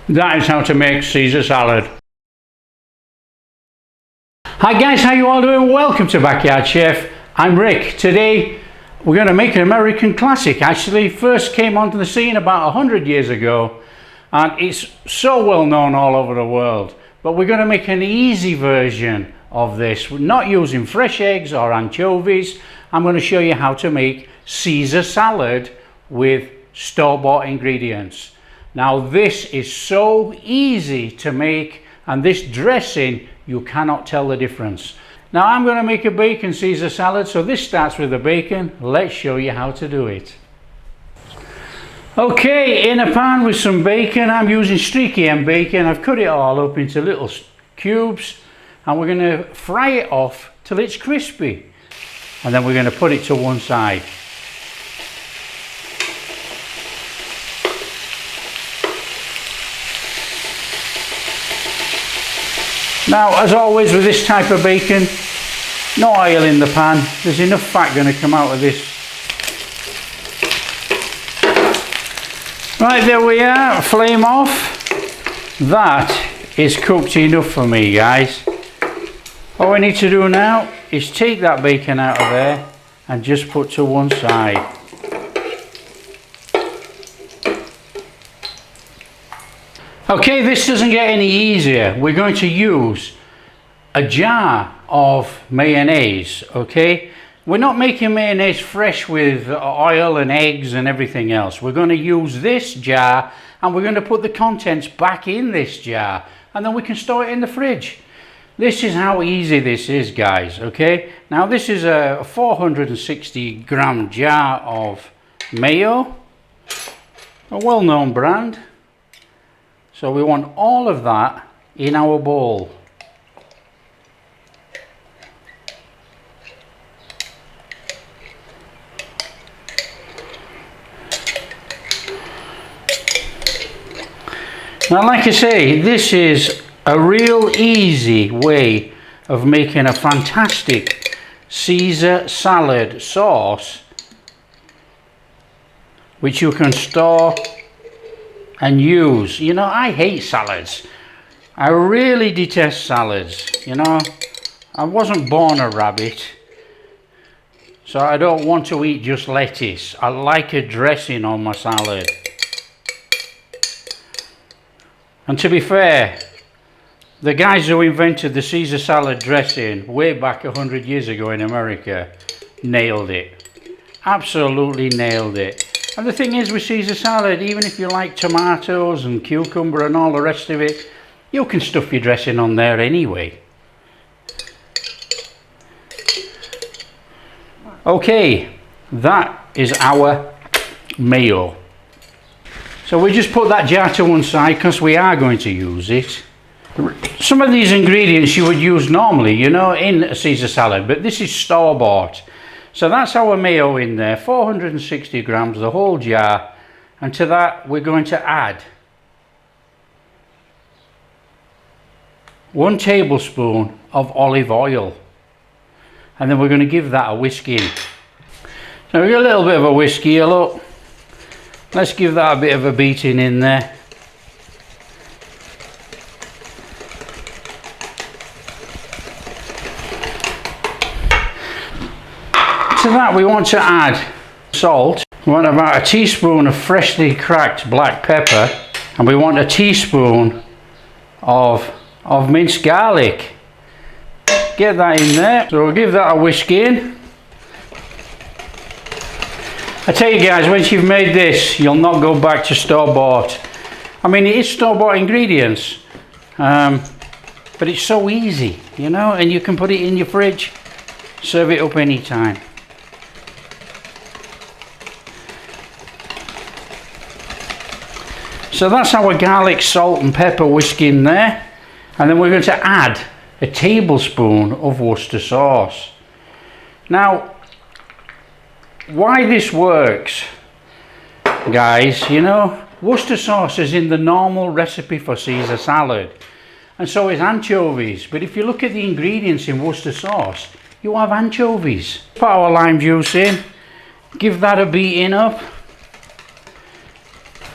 That is how to make Caesar salad. Hi guys, how you all doing? Welcome to Backyard Chef. I'm Rick. Today we're going to make an American classic. Actually, first came onto the scene about 100 years ago, and it's so well known all over the world. But we're going to make an easy version of this. We're not using fresh eggs or anchovies. I'm going to show you how to make Caesar salad with store-bought ingredients. Now this is so easy to make, and this dressing, you cannot tell the difference. Now I'm going to make a bacon Caesar salad, so this starts with the bacon. Let's show you how to do it. Okay, in a pan with some bacon, I'm using streaky end bacon. I've cut it all up into little cubes, and we're going to fry it off till it's crispy, and then we're going to put it to one side. Now, as always with this type of bacon, no oil in the pan. There's enough fat going to come out of this. Right, there we are, flame off. That is cooked enough for me, guys. All we need to do now is take that bacon out of there and just put to one side. Okay, this doesn't get any easier. We're going to use a jar of mayonnaise, okay? We're not making mayonnaise fresh with oil and eggs and everything else. We're going to use this jar, and we're going to put the contents back in this jar, and then we can store it in the fridge. This is how easy this is, guys, okay? Now this is a 460 gram jar of mayo, a well-known brand. So we want all of that in our bowl. Now, like I say, this is a real easy way of making a fantastic Caesar salad sauce, which you can store and use. You know, I hate salads. I really detest salads. You know, I wasn't born a rabbit, so I don't want to eat just lettuce. I like a dressing on my salad. And to be fair, the guys who invented the Caesar salad dressing way back 100 years ago in America nailed it. Absolutely nailed it. And the thing is with Caesar salad, even if you like tomatoes and cucumber and all the rest of it, you can stuff your dressing on there anyway. Okay, that is our mayo. So we just put that jar to one side because we are going to use it. Some of these ingredients you would use normally, you know, in a Caesar salad, but this is store-bought. So that's our mayo in there, 460 grams, the whole jar. And to that we're going to add 1 tablespoon of olive oil. And then we're going to give that a whisk in. So we got a little bit of a whisk here, look. Let's give that a bit of a beating in there. To that we want to add salt. We want about a teaspoon of freshly cracked black pepper, and we want a teaspoon of minced garlic. Get that in there. So we'll give that a whisk in. I tell you guys, once you've made this, you'll not go back to store-bought. I mean, it is store-bought ingredients, but it's so easy, you know, and you can put it in your fridge, serve it up anytime. So that's our garlic, salt and pepper whisk in there, and then we're going to add a tablespoon of Worcestershire sauce. Now, why this works, guys, you know, Worcestershire sauce is in the normal recipe for Caesar salad, and so is anchovies. But if you look at the ingredients in Worcestershire sauce, you have anchovies. Put our lime juice in, give that a beating up.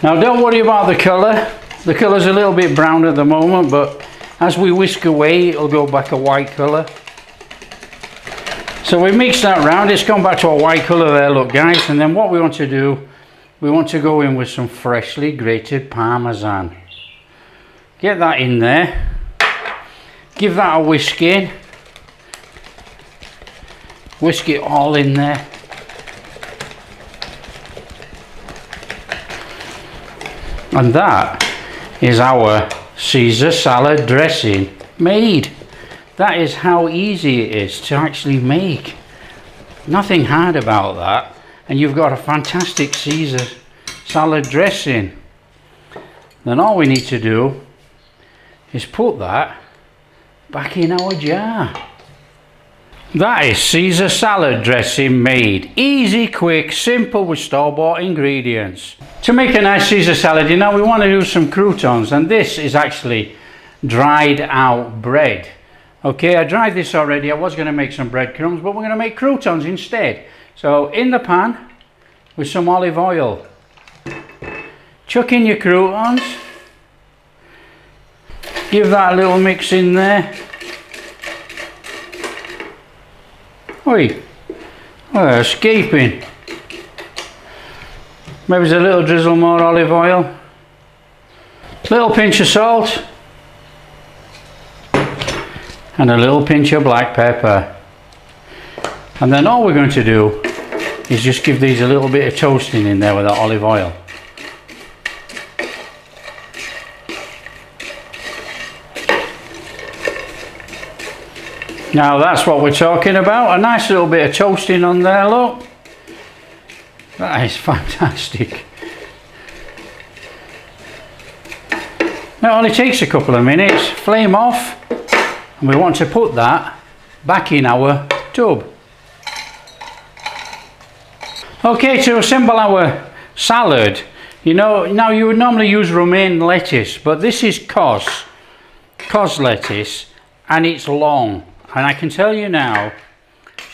Now don't worry about the colour, The colour's a little bit brown at the moment, but as we whisk away it'll go back a white colour. So we mix that round, it's gone back to a white colour there, look guys, and then what we want to do, we want to go in with some freshly grated parmesan. Get that in there, give that a whisk in, whisk it all in there. And that is our Caesar salad dressing made. That is how easy it is to actually make. Nothing hard about that. And you've got a fantastic Caesar salad dressing. Then all we need to do is put that back in our jar. That is Caesar salad dressing made. Easy, quick, simple with store-bought ingredients. To make a nice Caesar salad, you know, we want to do some croutons, and this is actually dried out bread. Okay, I dried this already. I was going to make some breadcrumbs, but we're going to make croutons instead. So in the pan with some olive oil, chuck in your croutons, give that a little mix in there. Oi, oh, they're escaping. Maybe there's a little drizzle more olive oil, little pinch of salt, and a little pinch of black pepper. And then all we're going to do is just give these a little bit of toasting in there with that olive oil. Now that's what we're talking about, a nice little bit of toasting on there, look. That is fantastic. Now it only takes a couple of minutes, flame off, and we want to put that back in our tub. Okay, to assemble our salad, you know, now you would normally use romaine lettuce, but this is cos lettuce, and it's long. And I can tell you now,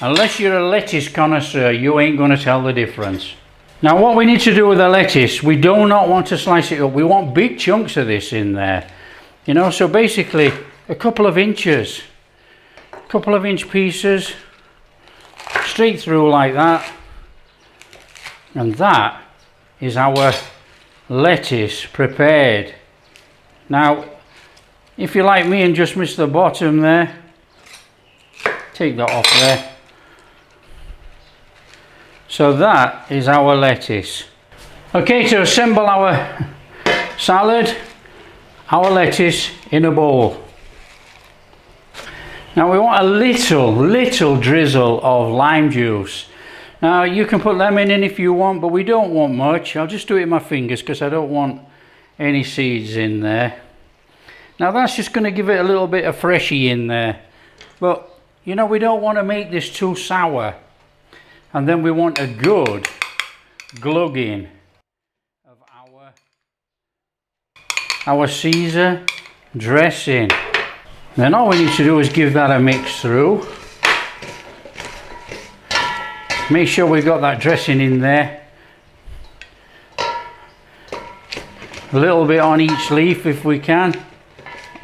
unless you're a lettuce connoisseur, you ain't going to tell the difference. Now what we need to do with the lettuce, we do not want to slice it up. We want big chunks of this in there. You know, so basically a couple of inches. Couple of inch pieces. Straight through like that. And that is our lettuce prepared. Now, if you're like me and just miss the bottom there, take that off there. So that is our lettuce. Okay, to assemble our salad, our lettuce in a bowl. Now we want a little drizzle of lime juice. Now you can put lemon in if you want, but we don't want much. I'll just do it with my fingers because I don't want any seeds in there. Now that's just going to give it a little bit of freshy in there. But you know, we don't want to make this too sour. And then we want a good glugging of our Caesar dressing. Then all we need to do is give that a mix through. Make sure we've got that dressing in there. A little bit on each leaf if we can.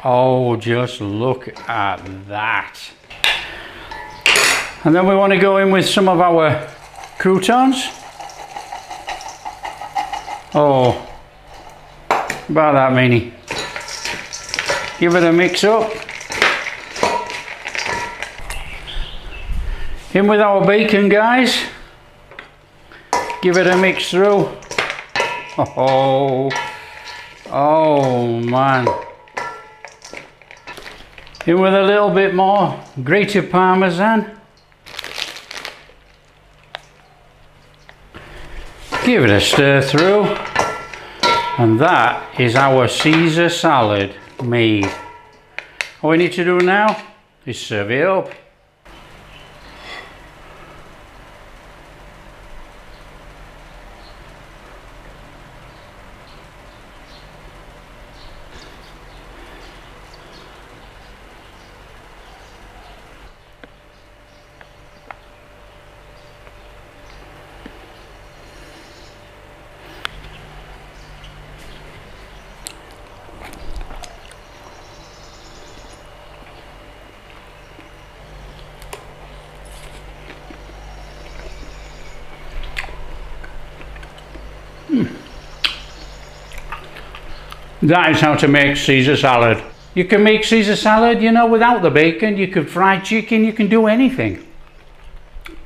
Oh, just look at that. And then we want to go in with some of our croutons. Oh, about that many. Give it a mix up. In with our bacon, guys. Give it a mix through. Oh man. In with a little bit more grated parmesan. Give it a stir through, and that is our Caesar salad made. All we need to do now is serve it up. That is how to make Caesar salad. You can make Caesar salad, you know, without the bacon. You can fry chicken, you can do anything.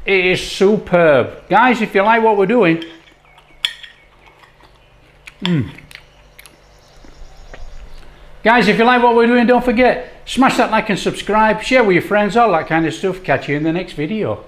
It is superb. Guys, if you like what we're doing, Guys, if you like what we're doing, don't forget, smash that like and subscribe, share with your friends, all that kind of stuff. Catch you in the next video.